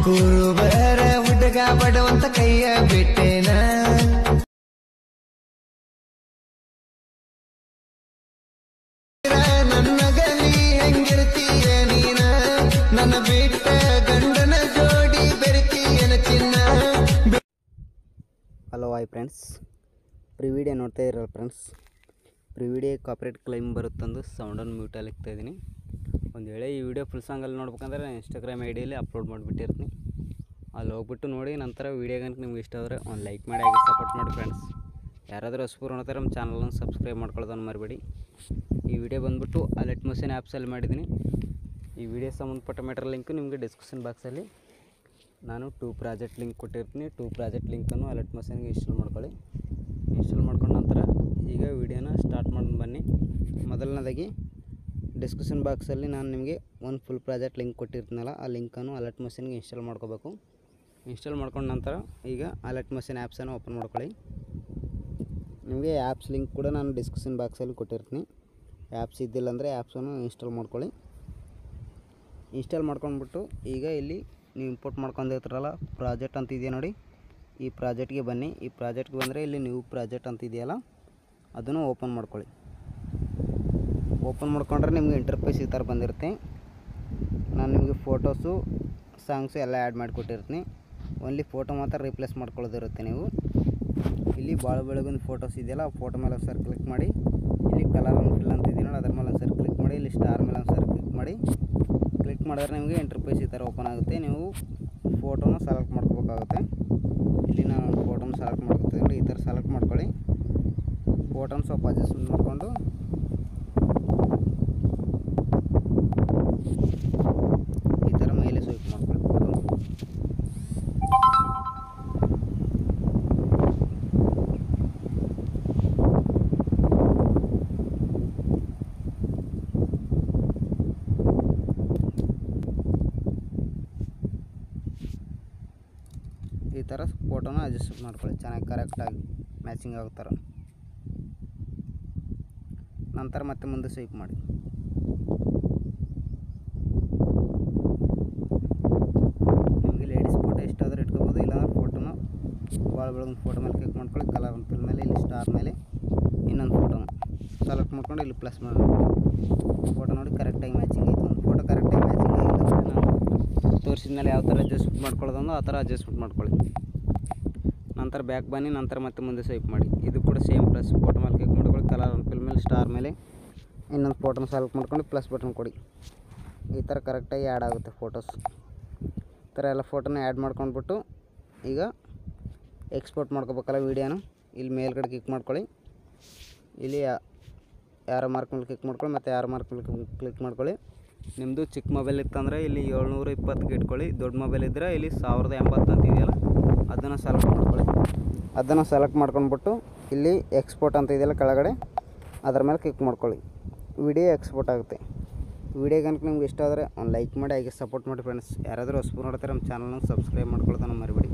ಕುರುಬರ ಹುಡುಗ ಬಡವಂತ ಕೈಯ ಬಿಟ್ಟೇನ ನನ್ನ ಗಲಿ ಹೆಂಗಿರ್ತೀಯ ನೀನ ನನ್ನ ಬಿಟ್ಟ ಗಂಡನ ಜೋಡಿ ಬೆರ್ತೀಯನ ಚಿನ್ನ. ಹಲೋ ಹಾಯ್ ಫ್ರೆಂಡ್ಸ್, ಪ್ರಿವಿಡಿಯೋ ನೋಡ್ತಾ ಇರಲ್ಲ ಫ್ರೆಂಡ್ಸ್. ಪ್ರಿವಿಡಿಯೋ cooperate claim ಬರುತ್ತಂದು ಸೌಂಡನ್ನು ಮ್ಯೂಟಲ್ಲಿ ಇಕ್ತಾಯಿದ್ದೀನಿ. ಒಂದು ವೇಳೆ ಈ ವಿಡಿಯೋ ಫುಲ್ ಸಾಂಗಲ್ಲಿ ನೋಡ್ಬೇಕಂದ್ರೆ ನಾನು ಇನ್ಸ್ಟಾಗ್ರಾಮ್ ಐಡಿಯಲ್ಲಿ ಅಪ್ಲೋಡ್ ಮಾಡಿಬಿಟ್ಟಿರ್ತೀನಿ. ಅಲ್ಲಿ ಹೋಗ್ಬಿಟ್ಟು ನೋಡಿ, ನಂತರ ವೀಡಿಯೋಗಂತ ನಿಮ್ಗೆ ಇಷ್ಟ ಆದರೆ ಒಂದು ಲೈಕ್ ಮಾಡಿ, ಹಾಗೆ ಸಪೋರ್ಟ್ ಮಾಡಿ ಫ್ರೆಂಡ್ಸ್. ಯಾರಾದರೂ ಹೊಸಬರು ನೋಡ್ತಾರೆ ನಮ್ಮ ಚಾನಲನ್ನು ಸಬ್ಸ್ಕ್ರೈಬ್ ಮಾಡ್ಕೊಳ್ಳೋದನ್ನು ಮರಿಬೇಡಿ. ಈ ವಿಡಿಯೋ ಬಂದುಬಿಟ್ಟು ಅಲೆಟ್ ಮಷೀನ್ ಆ್ಯಪ್ಸಲ್ಲಿ ಮಾಡಿದ್ದೀನಿ. ಈ ವಿಡಿಯೋ ಸಂಬಂಧಪಟ್ಟ ಮೆಟೀರಿಯಲ್ ಲಿಂಕು ನಿಮಗೆ ಡಿಸ್ಕ್ರಿಪ್ಷನ್ ಬಾಕ್ಸಲ್ಲಿ ನಾನು 2 ಪ್ರಾಜೆಕ್ಟ್ ಲಿಂಕ್ ಕೊಟ್ಟಿರ್ತೀನಿ. 2 ಪ್ರಾಜೆಕ್ಟ್ ಲಿಂಕನ್ನು ಅಲೆಟ್ ಮಷೀನ್ಗೆ ಇನ್ಸ್ಟಾಲ್ ಮಾಡ್ಕೊಳ್ಳಿ. ಇನ್ಸ್ಟಾಲ್ ಮಾಡ್ಕೊಂಡ ನಂತರ ಈಗ ವಿಡಿಯೋನ ಸ್ಟಾರ್ಟ್ ಮಾಡಿ ಬನ್ನಿ. ಮೊದಲನೇದಾಗಿ ಡಿಸ್ಕ್ರಿಪ್ಷನ್ ಬಾಕ್ಸಲ್ಲಿ ನಾನು ನಿಮಗೆ ಒಂದು ಫುಲ್ ಪ್ರಾಜೆಕ್ಟ್ ಲಿಂಕ್ ಕೊಟ್ಟಿರ್ತೀನಲ್ಲ, ಆ ಲಿಂಕನ್ನು ಅಲೆಟ್ ಮಷೀನ್ಗೆ ಇನ್ಸ್ಟಾಲ್ ಮಾಡ್ಕೋಬೇಕು. ಇನ್ಸ್ಟಾಲ್ ಮಾಡ್ಕೊಂಡ ನಂತರ ಈಗ ಅಲೆಟ್ ಮಷೀನ್ ಆ್ಯಪ್ಸನ್ನು ಓಪನ್ ಮಾಡ್ಕೊಳ್ಳಿ. ನಿಮಗೆ ಆ್ಯಪ್ಸ್ ಲಿಂಕ್ ಕೂಡ ನಾನು ಡಿಸ್ಕ್ರಿಪ್ಷನ್ ಬಾಕ್ಸಲ್ಲಿ ಕೊಟ್ಟಿರ್ತೀನಿ. ಆ್ಯಪ್ಸ್ ಇದ್ದಿಲ್ಲ ಅಂದರೆ ಆ್ಯಪ್ಸನ್ನು ಇನ್ಸ್ಟಾಲ್ ಮಾಡ್ಕೊಳ್ಳಿ. ಇನ್ಸ್ಟಾಲ್ ಮಾಡ್ಕೊಂಡ್ಬಿಟ್ಟು ಈಗ ಇಲ್ಲಿ ನೀವು ಇಂಪೋರ್ಟ್ ಮಾಡ್ಕೊಂಡಿರ್ತೀರಲ್ಲ ಪ್ರಾಜೆಕ್ಟ್ ಅಂತ ಇದೆಯಾ ನೋಡಿ, ಈ ಪ್ರಾಜೆಕ್ಟ್ಗೆ ಬನ್ನಿ. ಈ ಪ್ರಾಜೆಕ್ಟ್ಗೆ ಬಂದರೆ ಇಲ್ಲಿ ನ್ಯೂ ಪ್ರಾಜೆಕ್ಟ್ ಅಂತ ಇದೆಯಲ್ಲ, ಅದನ್ನು ಓಪನ್ ಮಾಡ್ಕೊಳ್ಳಿ. ಓಪನ್ ಮಾಡ್ಕೊಂಡ್ರೆ ನಿಮಗೆ ಇಂಟರ್ಫೇಸ್ ಈ ಥರ ಬಂದಿರುತ್ತೆ. ನಾನು ನಿಮಗೆ ಫೋಟೋಸು, ಸಾಂಗ್ಸು ಎಲ್ಲ ಆ್ಯಡ್ ಮಾಡಿಕೊಟ್ಟಿರ್ತೀನಿ. ಓನ್ಲಿ ಫೋಟೋ ಮಾತ್ರ ರೀಪ್ಲೇಸ್ ಮಾಡ್ಕೊಳ್ಳೋದಿರುತ್ತೆ. ನೀವು ಇಲ್ಲಿ ಭಾಳ ಬೆಳಗಿನ ಫೋಟೋಸ್ ಇದೆಯಲ್ಲ, ಆ ಫೋಟೋ ಮೇಲೆ ಒಂದ್ಸರಿ ಕ್ಲಿಕ್ ಮಾಡಿ. ಇಲ್ಲಿ ಕಲರ್ ಒಂದು ಫಿಲ್ ಅಂತ ಇದೆಯಲ್ಲ, ಅದ್ರ ಮೇಲೆ ಒಂದ್ಸರಿ ಕ್ಲಿಕ್ ಮಾಡಿ. ಇಲ್ಲಿ ಸ್ಟಾರ್ ಮೇಲೆ ಒಂದ್ಸರಿ ಕ್ಲಿಕ್ ಮಾಡಿ. ಕ್ಲಿಕ್ ಮಾಡಿದ್ರೆ ನಿಮಗೆ ಇಂಟರ್ಫೇಸ್ ಈ ಥರ ಓಪನ್ ಆಗುತ್ತೆ. ನೀವು ಫೋಟೋನ ಸೆಲೆಕ್ಟ್ ಮಾಡ್ಕೋಬೇಕಾಗುತ್ತೆ. ಇಲ್ಲಿ ನಾನು ಒಂದು ಫೋಟೋನ ಸೆಲೆಕ್ಟ್ ಮಾಡ್ಕೊತೀನಿ. ಈ ಥರ ಸೆಲೆಕ್ಟ್ ಮಾಡ್ಕೊಳ್ಳಿ. ಫೋಟೋನ ಸ್ವಲ್ಪ ಅಡ್ಜಸ್ಟ್ಮೆಂಟ್ ಮಾಡಿಕೊಂಡು ಈ ಥರ ಮೇಲೆ ಸ್ವೈಪ್ ಮಾಡ್ಕೊಳ್ಳಿ ಫೋಟೋ. ಈ ಥರ ಫೋಟೋನ ಅಡ್ಜಸ್ಟ್ ಮಾಡ್ಕೊಳ್ಳಿ, ಚೆನ್ನಾಗಿ ಕರೆಕ್ಟಾಗಿ ಮ್ಯಾಚಿಂಗ್ ಆಗೋ ಥರ. ನಂತರ ಮತ್ತೆ ಮುಂದೆ ಸ್ವೈಪ್ ಮಾಡಿ. ನಿಮಗೆ ಲೇಡೀಸ್ ಫೋಟೋ ಎಷ್ಟಾದರೂ ಇಟ್ಕೋಬೋದು, ಇಲ್ಲಾಂದ್ರೆ ಫೋಟೋನ ಭಾಳ ಬೆಳಗಿನ ಫೋಟೋ ಮೇಲೆ ಕ್ಲಿಕ್ ಮಾಡ್ಕೊಳ್ಳಿ. ಕಲರ್ ಫಿಲ್ ಮೇಲೆ ಇಲ್ಲಿ ಸ್ಟಾರ್ ಮೇಲೆ ಇನ್ನೊಂದು ಫೋಟೋನ ಸೆಲೆಕ್ಟ್ ಮಾಡ್ಕೊಂಡು ಇಲ್ಲಿ ಪ್ಲಸ್ ಮಾಡಿ. ಫೋಟೋ ನೋಡಿ ಕರೆಕ್ಟಾಗಿ ಮ್ಯಾಚಿಂಗ್ ಆಯಿತು. ಒಂದು ಫೋಟೋ ಕರೆಕ್ಟಾಗಿ ಮ್ಯಾಚಿಂಗ್ ಆಗಿಲ್ಲ ಅಂದರೆ ನಾನು ತೋರಿಸಿದ ಮೇಲೆ ಯಾವ ಥರ ಅಡ್ಜಸ್ಟ್ಮೆಂಟ್ ಮಾಡ್ಕೊಳ್ಳೋದಂದು ಆ ಥರ ಅಡ್ಜಸ್ಟ್ಮೆಂಟ್ ಮಾಡ್ಕೊಳ್ಳಿ. ನಂತರ ಬ್ಯಾಕ್ ಬನ್ನಿ. ನಂತರ ಮತ್ತೆ ಮುಂದೆ ಸ್ವೈಪ್ ಮಾಡಿ. ಇದು ಕೂಡ ಸೇಮ್ ಪ್ಲಸ್ ಫೋಟೋ ಮೇಲೆ ಕ್ಲಿಕ್ ಮಾಡ್ಕೊಳ್ಳಿ. ಕಲರ್ ಫಿಲ್ ಮೇಲೆ ಸ್ಟಾರ್ ಮೇಲೆ ಇನ್ನೊಂದು ಫೋಟೋನ ಸೆಲೆಕ್ಟ್ ಮಾಡ್ಕೊಂಡು ಪ್ಲಸ್ ಬಟನ್ ಕೊಡಿ. ಈ ಥರ ಕರೆಕ್ಟಾಗಿ ಆ್ಯಡ್ ಆಗುತ್ತೆ ಫೋಟೋಸ್. ಈ ಥರ ಎಲ್ಲ ಫೋಟೋನ ಆ್ಯಡ್ ಮಾಡ್ಕೊಂಡ್ಬಿಟ್ಟು ಈಗ ಎಕ್ಸ್ಪೋರ್ಟ್ ಮಾಡ್ಕೋಬೇಕಲ್ಲ ವೀಡಿಯೋನ, ಇಲ್ಲಿ ಮೇಲ್ಗಡೆ ಕ್ಲಿಕ್ ಮಾಡ್ಕೊಳ್ಳಿ. ಇಲ್ಲಿ ಯಾರೋ ಮಾರ್ಕ್ ಮೇಲೆ ಕ್ಲಿಕ್ ಮಾಡ್ಕೊಳ್ಳಿ, ಮತ್ತು ಯಾರೋ ಮಾರ್ಕ್ ಮೇಲೆ ಕ್ಲಿಕ್ ಮಾಡ್ಕೊಳ್ಳಿ. ನಿಮ್ಮದು ಚಿಕ್ಕ ಮೊಬೈಲ್ ಇತ್ತಂದರೆ ಇಲ್ಲಿ 720ಗೆ ಇಟ್ಕೊಳ್ಳಿ. ದೊಡ್ಡ ಮೊಬೈಲ್ ಇದ್ದರೆ ಇಲ್ಲಿ 1080 ಅಂತ ಇದೆಯಲ್ಲ, ಅದನ್ನು ಸೆಲೆಕ್ಟ್ ಮಾಡ್ಕೊಳ್ಳಿ. ಅದನ್ನು ಸೆಲೆಕ್ಟ್ ಮಾಡ್ಕೊಂಡ್ಬಿಟ್ಟು ಇಲ್ಲಿ ಎಕ್ಸ್ಪೋರ್ಟ್ ಅಂತ ಇದೆಯಲ್ಲ ಕೆಳಗಡೆ, ಅದರ ಮೇಲೆ ಕ್ಲಿಕ್ ಮಾಡ್ಕೊಳ್ಳಿ. ವಿಡಿಯೋ ಎಕ್ಸ್ಪೋರ್ಟ್ ಆಗುತ್ತೆ. ವಿಡಿಯೋ ಕనుక ನಿಮ್ಗೆ ಇಷ್ಟ ಆದರೆ ಒಂದು ಲೈಕ್ ಮಾಡಿ, ಹಾಗೆ ಸಪೋರ್ಟ್ ಮಾಡಿ ಫ್ರೆಂಡ್ಸ್. ಯಾರಾದರೂ ಹೊಸಬರು ನೋಡ್ತಾರೆ ನಮ್ಮ ಚಾನಲ್ನ ಸಬ್ಸ್ಕ್ರೈಬ್ ಮಾಡ್ಕೊಳ್ಳೋದನ್ನು ಮರಿಬೇಡಿ.